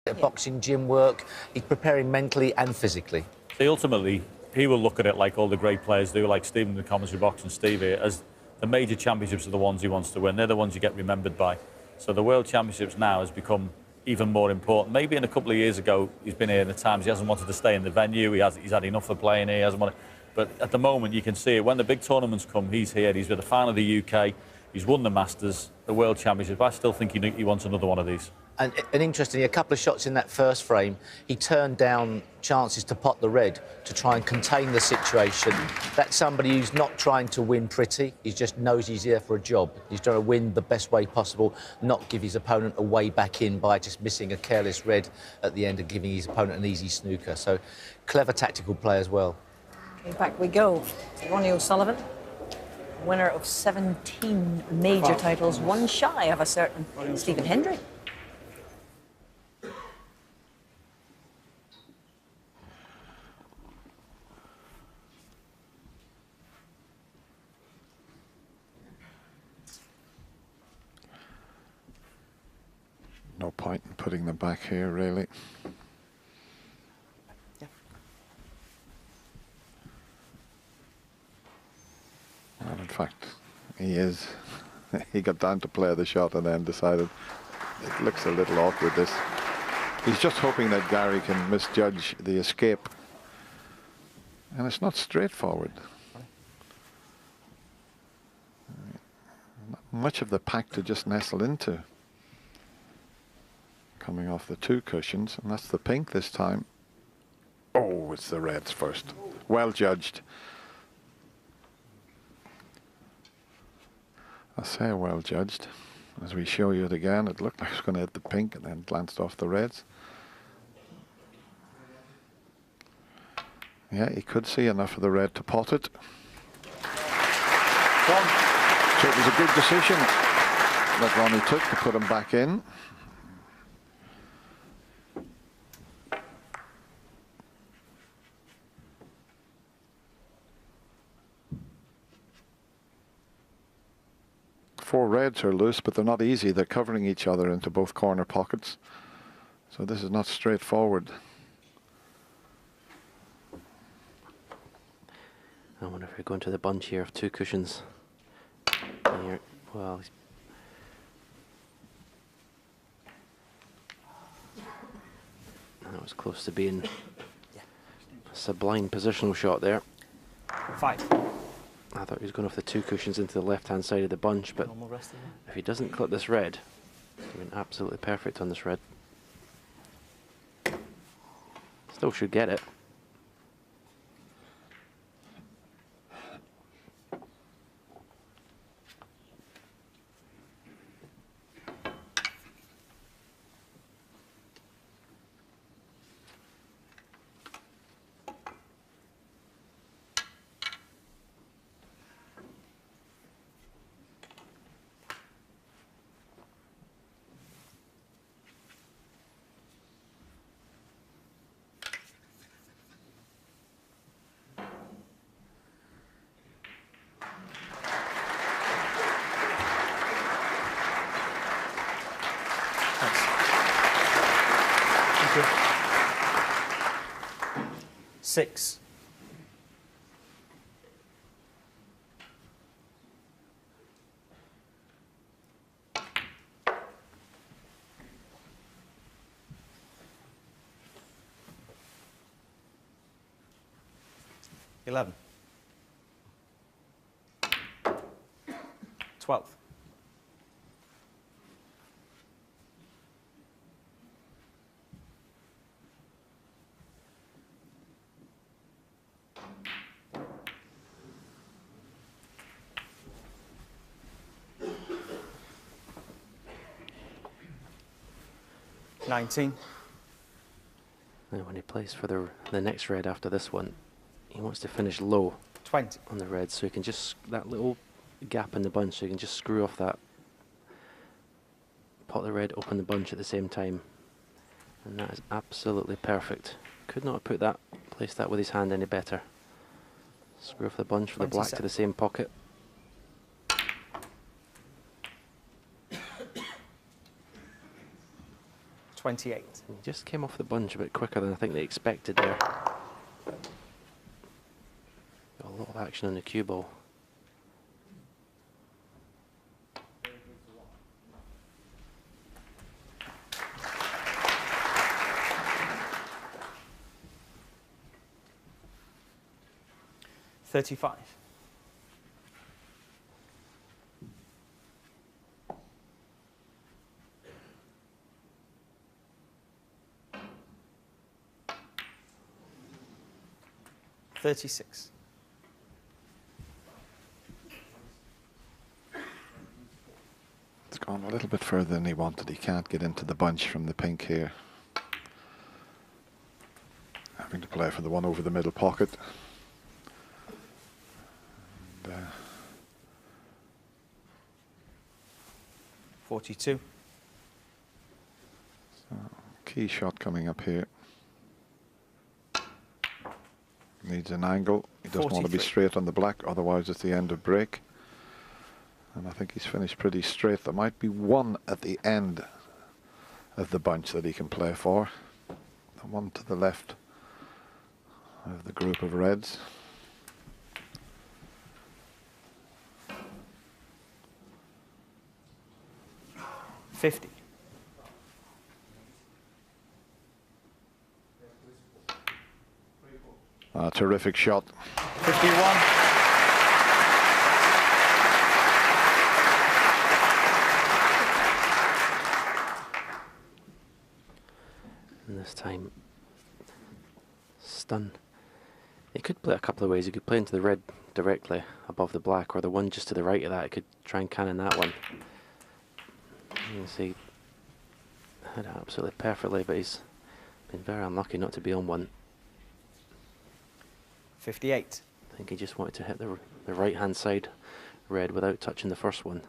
boxing, gym work. He's preparing mentally and physically. See, ultimately, he will look at it like all the great players do, like Stephen, the commentary box, and Steve here, as the major championships are the ones he wants to win. They're the ones you get remembered by. So the World Championships now has become even more important. Maybe in a couple of years ago, he's been here, and at times he hasn't wanted to stay in the venue. He's had enough of playing here. He hasn't wanted, but at the moment, you can see it. When the big tournaments come, he's here. He's with the final of the UK. He's won the Masters, the World Championship. I still think he wants another one of these. And interestingly, a couple of shots in that first frame, he turned down chances to pot the red to try and contain the situation. That's somebody who's not trying to win pretty. He just knows he's here for a job. He's trying to win the best way possible, not give his opponent a way back in by just missing a careless red at the end and giving his opponent an easy snooker. So, clever tactical play as well. Okay, back we go. Ronnie O'Sullivan, winner of 17 major titles, one shy of a certain Stephen Hendry. No point in putting them back here, really. Yeah. Well, in fact, he is. He got down to play the shot and then decided it looks a little awkward, this. He's just hoping that Gary can misjudge the escape. And it's not straightforward. Not much of the pack to just nestle into. Coming off the two cushions, and that's the pink this time. Oh, it's the reds first. Well judged. I say well judged. As we show you it again, it looked like it was going to hit the pink and then glanced off the reds. Yeah, he could see enough of the red to pot it. So it was a good decision that Ronnie took to put him back in. Four reds are loose, but they're not easy. They're covering each other into both corner pockets. So this is not straightforward. I wonder if we're going to the bunch here of two cushions. Here, well, that was close to being a sublime positional shot there. 5. I thought he was going off the two cushions into the left-hand side of the bunch, but if he doesn't clip this red, he's been absolutely perfect on this red. Still should get it. Thank you. 6. $11. 12. 19. Now when he plays for the next red after this one, he wants to finish low 20. on the red, so he can just, that little gap in the bunch, so he can just screw off that, pot the red, open the bunch at the same time, and that is absolutely perfect. Could not have put that, placed that with his hand any better. Screw off the bunch for the black to the same pocket. 28. He just came off the bunch a bit quicker than I think they expected there. Got a lot of action on the cue ball. $35. $36. It's gone a little bit further than he wanted. He can't get into the bunch from the pink here. Having to play for the one over the middle pocket. And, 42. so key shot coming up here. Needs an angle. He doesn't want to be 43. straight on the black, otherwise it's the end of break. And I think he's finished pretty straight. There might be one at the end of the bunch that he can play for. The one to the left of the group of reds. $50. Terrific shot. 51. And this time, stun. He could play a couple of ways. He could play into the red directly above the black, or the one just to the right of that. He could try and cannon that one. You can see, hit it absolutely perfectly, but he's been very unlucky not to be on one. 58. I think he just wanted to hit the right-hand side red without touching the first one.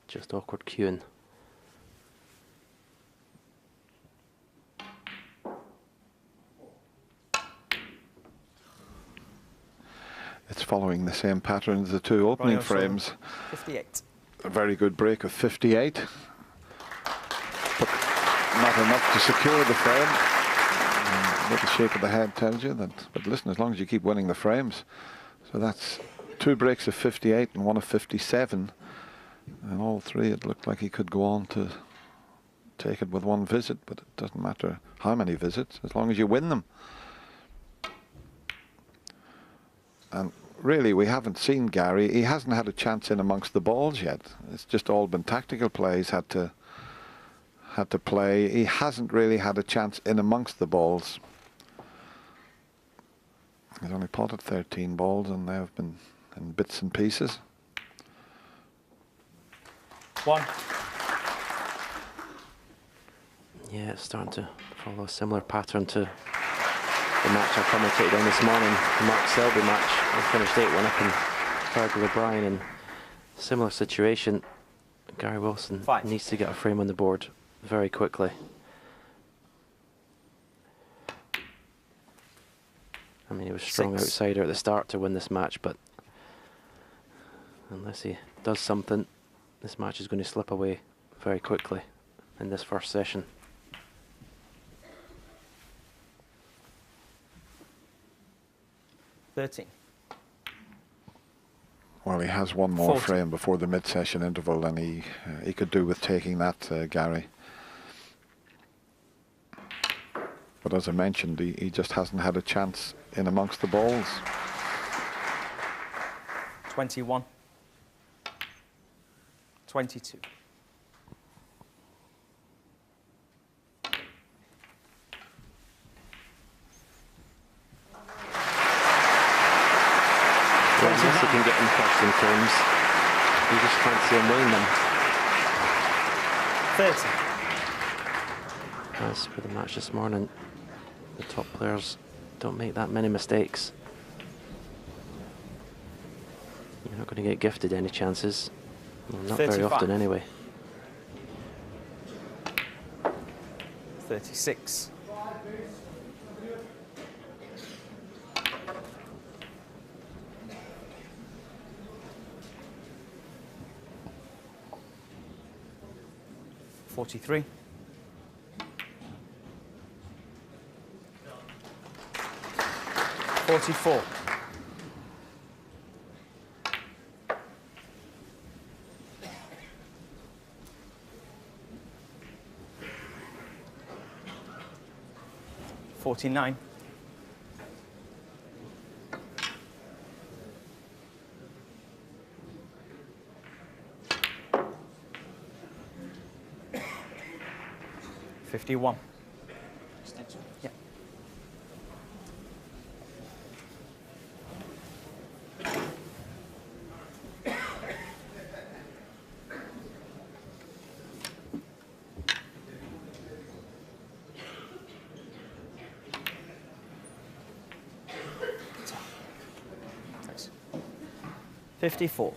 Just awkward cueing. It's following the same pattern as the two opening Ronnie O'Sullivan, frames. 58. A very good break of 58. But not enough to secure the frame. What the shape of the head tells you that. But listen, as long as you keep winning the frames. So that's 2 breaks of 58 and 1 of 57. And all 3, it looked like he could go on to take it with 1 visit, but it doesn't matter how many visits, as long as you win them. And really, we haven't seen Gary. He hasn't had a chance in amongst the balls yet. It's just all been tactical plays had to play. He hasn't really had a chance in amongst the balls. He's only potted 13 balls, and they have been in bits and pieces. 1. Yeah, it's starting to follow a similar pattern to the match I commentated on this morning, the Mark Selby match. I finished 8-1 up in Fergal O'Brien, in a similar situation. Gary Wilson 5. needs to get a frame on the board very quickly. I mean, he was strong 6. outsider at the start to win this match, but unless he does something, this match is going to slip away very quickly in this first session. $13. Well, he has one more 40. frame before the mid-session interval, and he could do with taking that, Gary. But as I mentioned, he just hasn't had a chance in amongst the balls. 21. 22. Well, unless he can get them first in frames, you just can't see him winning them. 30. As for the match this morning, the top players don't make that many mistakes. You're not going to get gifted any chances. Well, not very 35. often anyway. 36. 43. 44. 49. 51. Yeah. Thanks. 54.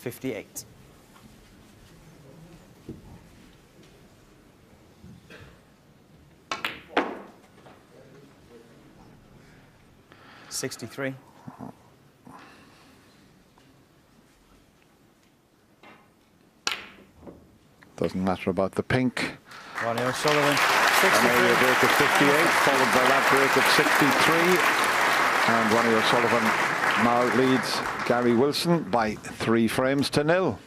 58. 63. 'Doesn't matter about the pink. Ronnie O'Sullivan. An area break of 58, followed by that break of 63. And Ronnie O'Sullivan now leads Gary Wilson by 3 frames to 0.